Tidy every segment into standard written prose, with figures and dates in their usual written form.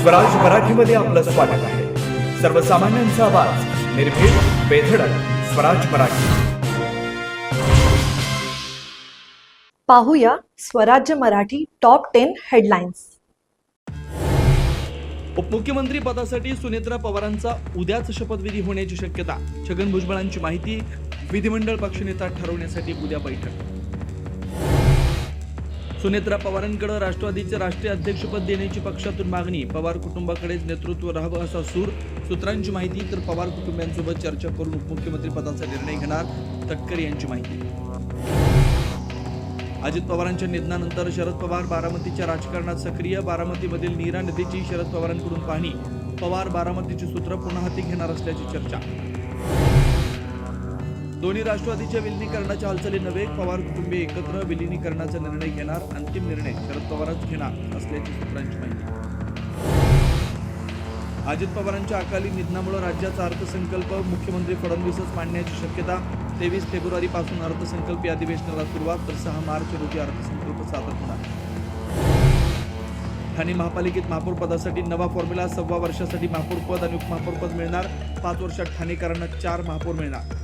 स्वराज मराठीमध्ये आपलं स्वागत आहे. सर्वसामान्यांचा आवाज, निर्भीड, बेधडक, स्वराज मराठी. पाहूया स्वराज्य मराठी टॉप 10 हेडलाईन्स. उपमुख्यमंत्री पदासाठी सुनेत्रा पवारांचा उद्याच शपथविधी होण्याची शक्यता. छगन भुजबळांची माहिती. विधिमंडळ पक्षनेता ठरवण्यासाठी उद्या बैठक. सुनेत्रा पवारांकडे राष्ट्रवादीचे राष्ट्रीय अध्यक्षपद देण्याची पक्षातून मागणी. पवार कुटुंबाकडेच नेतृत्व राहावं असा सूर. सूत्रांची माहिती. तर पवार कुटुंबियांसोबत चर्चा करून उपमुख्यमंत्री पदाचा निर्णय घेणार. तटकरे यांची माहिती. अजित पवारांच्या निधनानंतर शरद पवार बारामतीच्या राजकारणात सक्रिय. बारामतीमधील नीरा नदीची शरद पवारांकडून पाहणी. पवार बारामतीची सूत्र पुन्हा हाती घेणार असल्याची चर्चा. दोन्ही राष्ट्रवादीच्या विलिनीकरणाच्या हालचाली नव्हे, पवार कुटुंबीय एकत्र विलिनीकरणाचा निर्णय घेणार. अंतिम निर्णय शरद पवारच घेणार असल्याची सूत्रांची माहिती. अजित पवारांच्या अकाली निधनामुळे राज्याचा अर्थसंकल्प मुख्यमंत्री फडणवीसच मांडण्याची शक्यता. 23 फेब्रुवारीपासून अर्थसंकल्पीय अधिवेशनाला सुरुवात, तर 6 मार्च रोजी अर्थसंकल्प सादर होणार. ठाणे महापालिकेत महापौर पदासाठी नवा फॉर्म्युला. 1.25 वर्षासाठी महापौर पद आणि उपमहापौर पद मिळणार. 5 वर्षात ठाणेकरांना 4 महापौर मिळणार.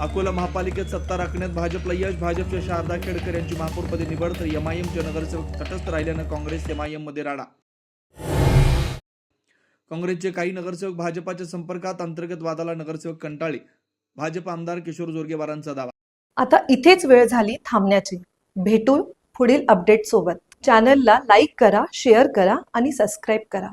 अकोला महापालिकेत सत्ता राखण्यात भाजपला यश. भाजपच्या शारदा खेडकर यांची महापौरपदी निवड, तर एमआयएमचे नगरसेवक तटस्थ राहिल्यानं काँग्रेस एमआयएम मध्ये राडा. काँग्रेसचे काही नगरसेवक भाजपाच्या संपर्कात. अंतर्गत वादाला नगरसेवक कंटाळले. भाजप आमदार किशोर जोरगेवारांचा दावा. आता इथेच वेळ झाली थांबण्याची. भेटू पुढील अपडेट सोबत. चॅनलला लाईक करा, शेअर करा आणि सबस्क्राईब करा.